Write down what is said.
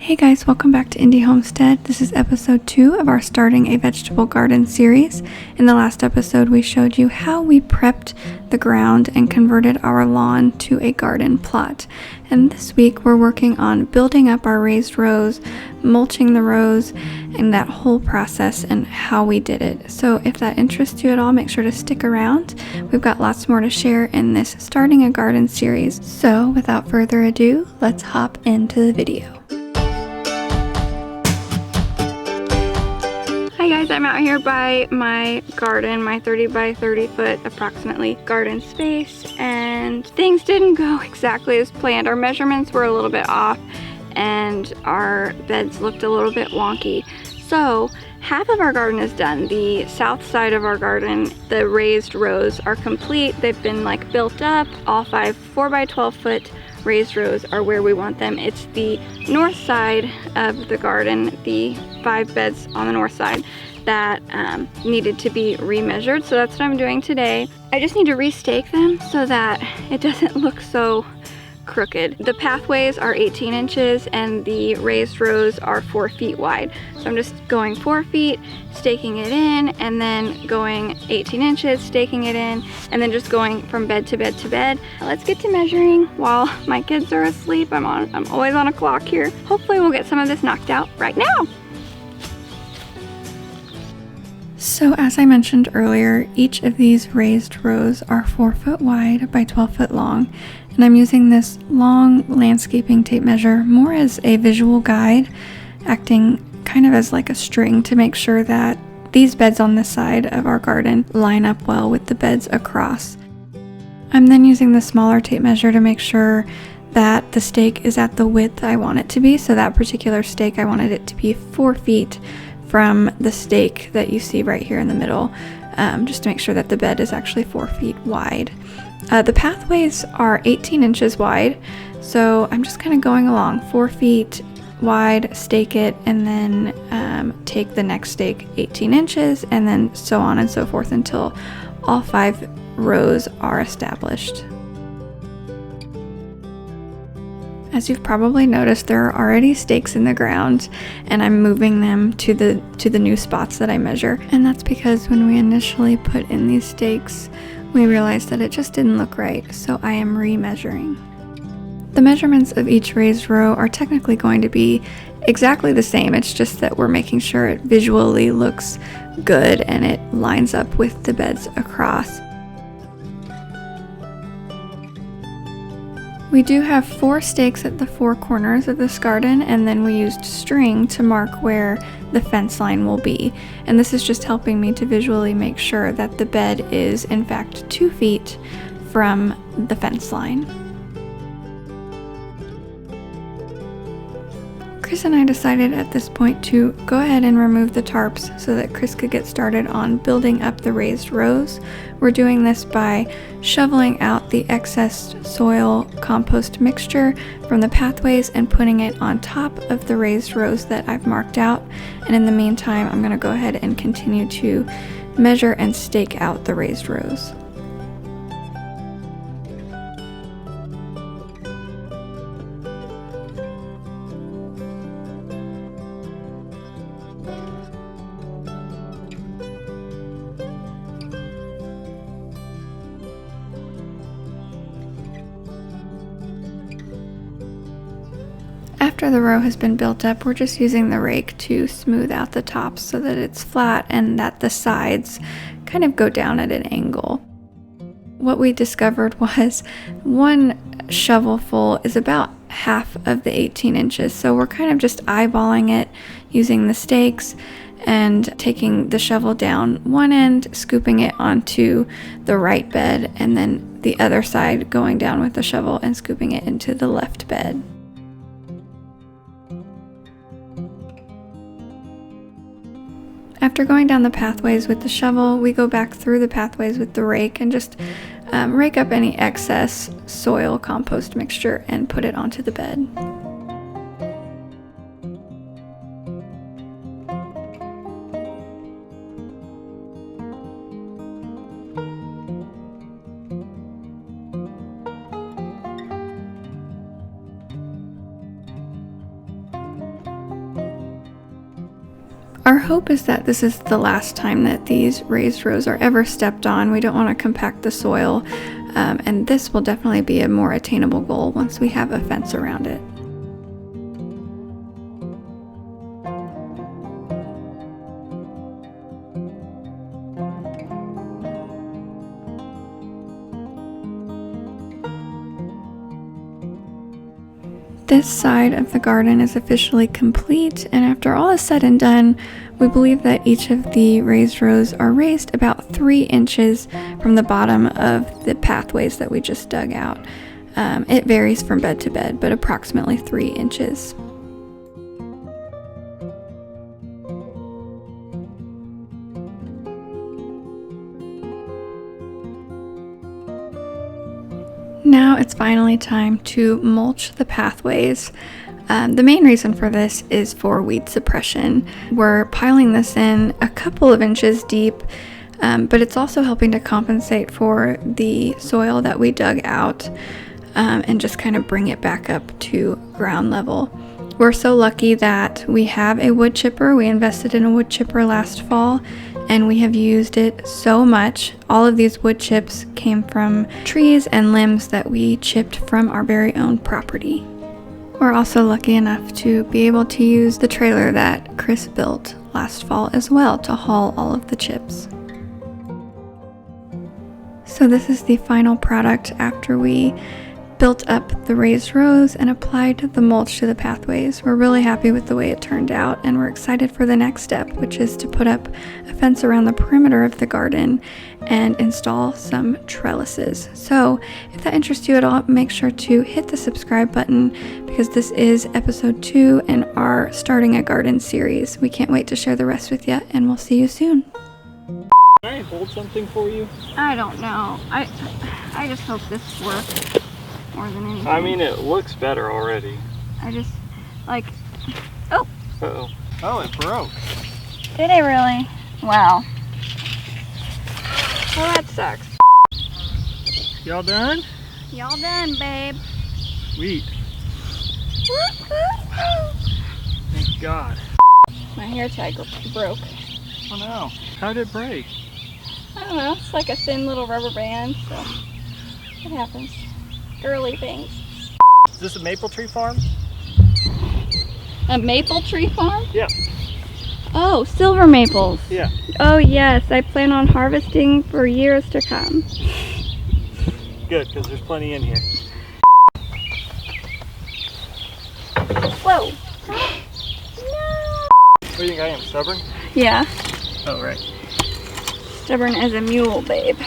Hey guys, welcome back to Indy Homestead. This is episode 2 of our Starting a Vegetable Garden series. In the last episode, we showed you how we prepped the ground and converted our lawn to a garden plot. And this week, we're working on building up our raised rows, mulching the rows, and that whole process and how we did it. So if that interests you at all, make sure to stick around. We've got lots more to share in this Starting a Garden series. So without further ado, let's hop into the video. Hi guys, I'm out here by my garden, my 30 by 30 foot approximately garden space, and things didn't go exactly as planned. Our measurements were a little bit off and our beds looked a little bit wonky. So half of our garden is done. The south side of our garden, the raised rows are complete. They've been built up. All 5 4 by 12 foot raised rows are where we want them. It's the north side of the garden, the 5 beds on the north side that needed to be remeasured. So that's what I'm doing today. I just need to restake them so that it doesn't look so crooked. The pathways are 18 inches and the raised rows are 4 feet wide. So I'm just going 4 feet, staking it in, and then going 18 inches, staking it in, and then just going from bed to bed to bed. Let's get to measuring while my kids are asleep. I'm always on a clock here. Hopefully we'll get some of this knocked out right now. So as I mentioned earlier, each of these raised rows are 4 foot wide by 12 foot long. And I'm using this long landscaping tape measure more as a visual guide, acting kind of as like a string to make sure that these beds on this side of our garden line up well with the beds across. I'm then using the smaller tape measure to make sure that the stake is at the width I want it to be. So that particular stake, I wanted it to be 4 feet from the stake that you see right here in the middle, just to make sure that the bed is actually 4 feet wide. The pathways are 18 inches wide, so I'm just kind of going along 4 feet wide, stake it, and then take the next stake 18 inches, and then so on and so forth until all 5 rows are established. As you've probably noticed, there are already stakes in the ground, and I'm moving them to the new spots that I measure. And that's because when we initially put in these stakes, we realized that it just didn't look right, so I am remeasuring. The measurements of each raised row are technically going to be exactly the same. It's just that we're making sure it visually looks good and it lines up with the beds across. We do have 4 stakes at the 4 corners of this garden, and then we used string to mark where the fence line will be. And this is just helping me to visually make sure that the bed is in fact 2 feet from the fence line. Chris and I decided at this point to go ahead and remove the tarps so that Chris could get started on building up the raised rows. We're doing this by shoveling out the excess soil compost mixture from the pathways and putting it on top of the raised rows that I've marked out. And in the meantime, I'm going to go ahead and continue to measure and stake out the raised rows. After the row has been built up, we're just using the rake to smooth out the tops so that it's flat and that the sides kind of go down at an angle. What we discovered was 1 shovelful is about half of the 18 inches, so we're kind of just eyeballing it using the stakes and taking the shovel down one end, scooping it onto the right bed, and then the other side going down with the shovel and scooping it into the left bed. After going down the pathways with the shovel, we go back through the pathways with the rake and just rake up any excess soil compost mixture and put it onto the bed. Our hope is that this is the last time that these raised rows are ever stepped on. We don't want to compact the soil, and this will definitely be a more attainable goal once we have a fence around it. This side of the garden is officially complete, and after all is said and done, we believe that each of the raised rows are raised about 3 inches from the bottom of the pathways that we just dug out. It varies from bed to bed, but approximately 3 inches. Now it's finally time to mulch the pathways. The main reason for this is for weed suppression. We're piling this in a couple of inches deep, but it's also helping to compensate for the soil that we dug out and just kind of bring it back up to ground level. We're so lucky that we have a wood chipper. We invested in a wood chipper last fall, and we have used it so much. All of these wood chips came from trees and limbs that we chipped from our very own property. We're also lucky enough to be able to use the trailer that Chris built last fall as well to haul all of the chips. So this is the final product after we built up the raised rows and applied the mulch to the pathways. We're really happy with the way it turned out, and we're excited for the next step, which is to put up a fence around the perimeter of the garden and install some trellises. So if that interests you at all, make sure to hit the subscribe button, because this is episode 2 in our Starting a Garden series. We can't wait to share the rest with you, and we'll see you soon. Can I hold something for you? I don't know. I just hope this works more than anything. I mean, it looks better already. I just, like, oh! Uh-oh. Oh, it broke. Did it really? Wow. Well, that sucks. Y'all done? Y'all done, babe. Sweet. Thank God. My hair tie broke. Oh no. How did it break? I don't know. It's like a thin little rubber band, so it happens. Girly things. Is this a maple tree farm? A maple tree farm? Yeah. Oh, silver maples. Yeah. Oh yes, I plan on harvesting for years to come. Good, because there's plenty in here. Whoa. No. What do you think I am, stubborn? Yeah. Oh, right. Stubborn as a mule, babe.